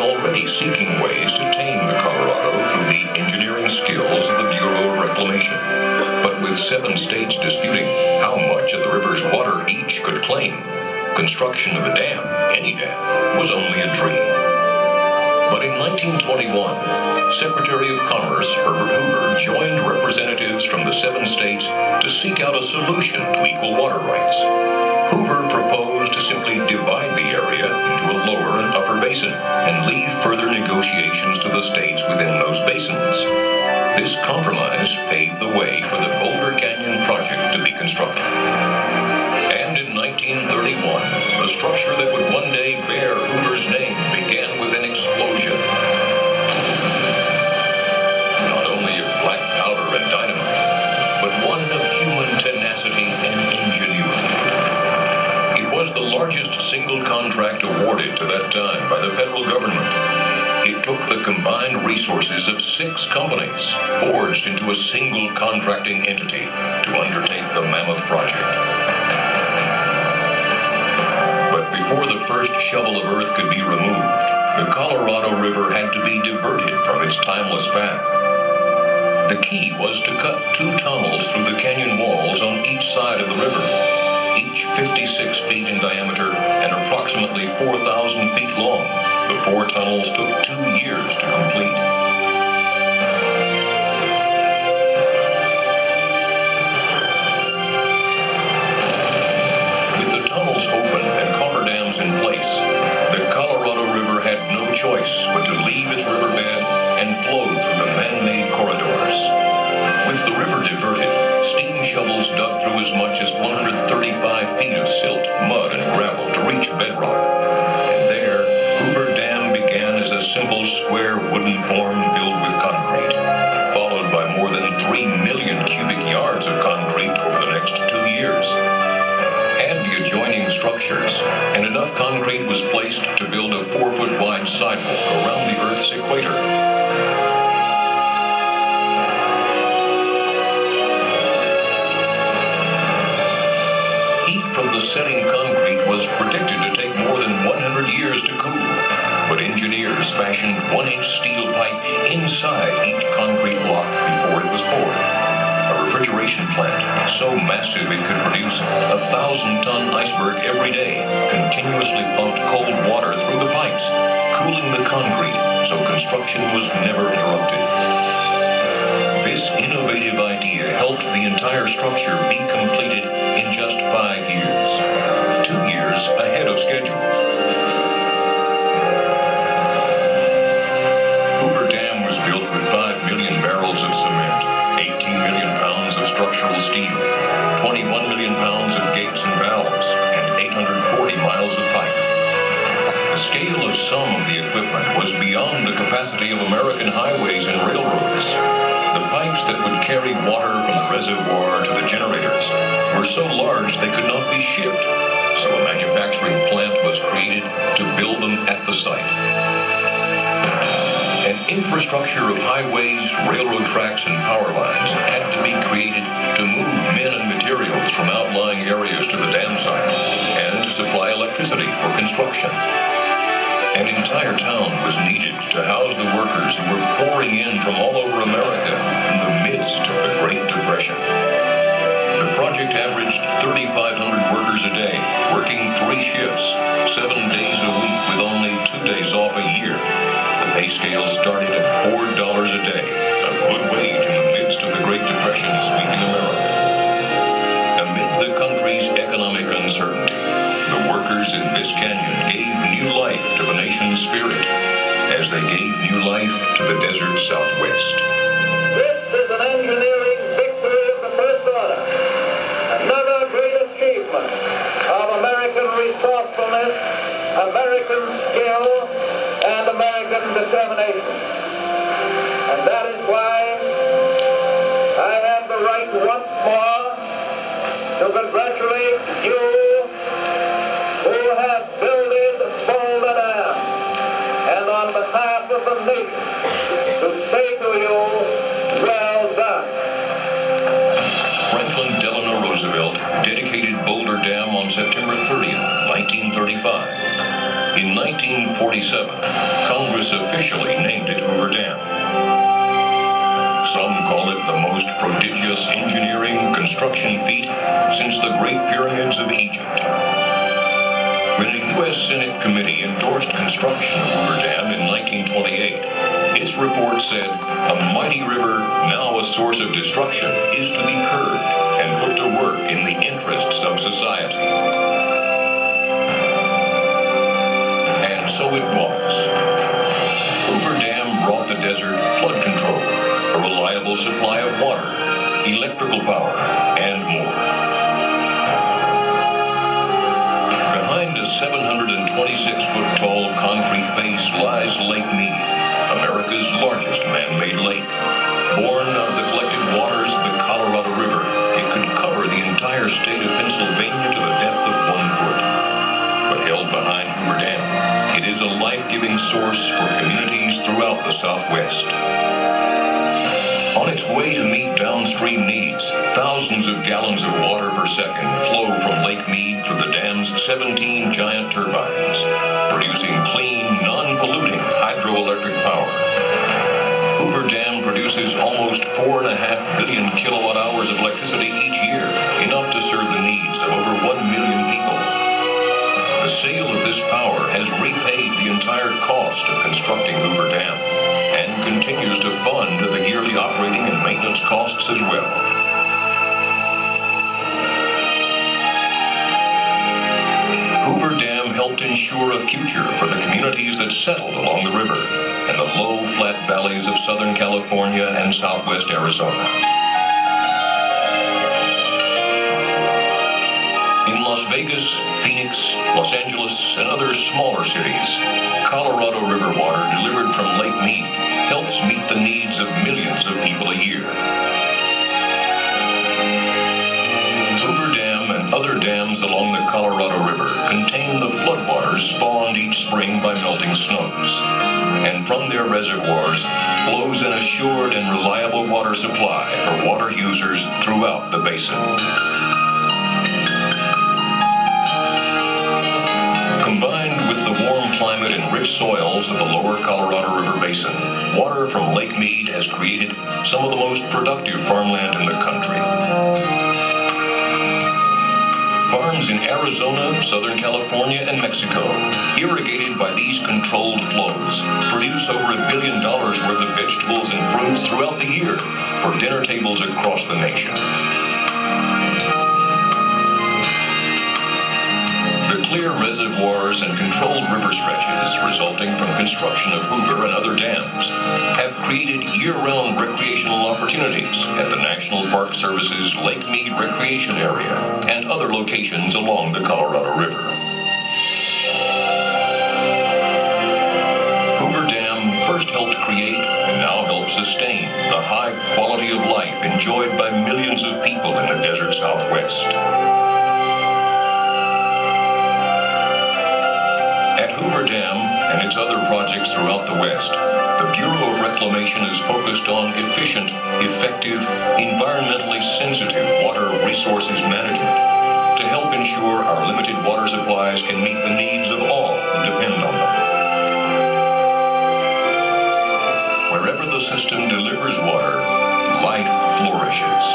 already seeking ways to tame the Colorado through the engineering skills of the Bureau of Reclamation. But with 7 states disputing how much of the river's water each could claim, construction of a dam, any dam, was only a dream. But in 1921, Secretary of Commerce Herbert Hoover joined representatives from the 7 states to seek out a solution to equal water rights. Hoover proposed to simply divide the area into a lower and upper basin and leave further negotiations to the states within those basins. This compromise paved the way for the Boulder Canyon project to be constructed. And in 1931, the structure that would one day bear Hoover's name began with an explosion. Not only of black powder and dynamite, but one of human tenacity and ingenuity. It was the largest single contract awarded to that time by the federal government. It took the combined resources of 6 companies, forged into a single contracting entity, to undertake the mammoth project. But before the first shovel of earth could be removed, the Colorado River had to be diverted from its timeless path. The key was to cut 2 tunnels through the canyon walls on each side of the river, each 56 feet in diameter and approximately 4,000 feet long. The 4 tunnels took 2 years to complete. With the tunnels open and cofferdams in place, the Colorado River had no choice but to leave its riverbed and flow through the man-made corridors. With the river diverted, steam shovels dug through as much as 135 feet of silt, mud, and gravel to reach bedrock. And there, Hoover Dam began as a simple square wooden form filled with concrete, followed by more than 3 million cubic yards of concrete over the next 2 years. Add the adjoining structures, and enough concrete was placed to build a 4-foot wide sidewalk around the Earth's equator. The setting concrete was predicted to take more than 100 years to cool, but engineers fashioned 1-inch steel pipe inside each concrete block before it was poured. A refrigeration plant so massive it could produce a 1,000-ton iceberg every day continuously pumped cold water through the pipes, cooling the concrete so construction was never interrupted. This innovative idea helped the entire structure be completed in just 5 years, 2 years ahead of schedule. Hoover Dam was built with 5 million barrels of cement, 18 million pounds of structural steel, 21 million pounds of gates and valves, and 840 miles of pipe. The scale of some of the equipment was beyond the capacity of American highways and railroads. The pipes that would carry water from the reservoir to the generators were so large they could not be shipped, so a manufacturing plant was created to build them at the site. An infrastructure of highways, railroad tracks, and power lines had to be created to move men and materials from outlying areas to the dam site and to supply electricity for construction. An entire town was needed to house the workers who were pouring in from all over America in the midst of the Great Depression. The project averaged 3,500 workers a day, working 3 shifts, 7 days a week with only 2 days off a year. The pay scale started at $4 a day, a good wage in the midst of the Great Depression sweeping America. Amid the country's economic uncertainty, the workers in this canyon gave new life to the nation's spirit, as they gave new life to the desert Southwest. This is an engineering victory of the first order, another great achievement of American resourcefulness, American skill, and American determination. And that is why I have the right once more to congratulate you who have builded Boulder Dam, and on behalf of the nation, to say to you, well done. Franklin Delano Roosevelt dedicated Boulder Dam on September 30th, 1935. In 1947, Congress officially named it Hoover Dam. Some call it the most prodigious engineering construction feat since the Great Pyramids of Egypt. When a U.S. Senate committee endorsed construction of Hoover Dam in 1928, its report said, "A mighty river, now a source of destruction, is to be curbed and put to work in the interests of society." And so it was. Hoover Dam brought the desert flood control, a reliable supply of water, electrical power, and more. Behind a 726-foot-tall concrete face lies Lake Mead, America's largest man-made lake. Born out of the collected waters of the Colorado River, it could cover the entire state of Pennsylvania to the depth of 1 foot. But held behind Hoover Dam, it is a life-giving source for communities throughout the Southwest. On its way to meet downstream needs, thousands of gallons of water per second flow from Lake Mead through the dam's 17 giant turbines, producing clean, non-polluting hydroelectric power. Hoover Dam produces almost 4.5 billion kilowatt hours of electricity each year, enough to serve the needs of over 1 million people. The sale of this power has repaid the entire cost of constructing Hoover Dam and continues to fund the yearly operating and maintenance costs as well. Hoover Dam helped ensure a future for the communities that settled along the river and the low, flat valleys of Southern California and Southwest Arizona. In Las Vegas, Phoenix, Los Angeles, and other smaller cities, Colorado River water delivered from Lake Mead helps meet the needs of millions of people a year. Hoover Dam and other dams along the Colorado River contain the floodwaters spawned each spring by melting snows, and from their reservoirs flows an assured and reliable water supply for water users throughout the basin. Combined with the warm climate and rich soils of the lower Colorado River Basin, water from Lake Mead has created some of the most productive farmland in the country. Farms in Arizona, Southern California, and Mexico, irrigated by these controlled flows, produce over $1 billion worth of vegetables and fruits throughout the year for dinner tables across the nation. Clear reservoirs and controlled river stretches resulting from construction of Hoover and other dams have created year-round recreational opportunities at the National Park Service's Lake Mead Recreation Area and other locations along the Colorado River. Hoover Dam first helped create and now helps sustain the high quality of life enjoyed by millions of people in the desert Southwest. Hoover Dam and its other projects throughout the West, the Bureau of Reclamation is focused on efficient, effective, environmentally sensitive water resources management to help ensure our limited water supplies can meet the needs of all who depend on them. Wherever the system delivers water, life flourishes.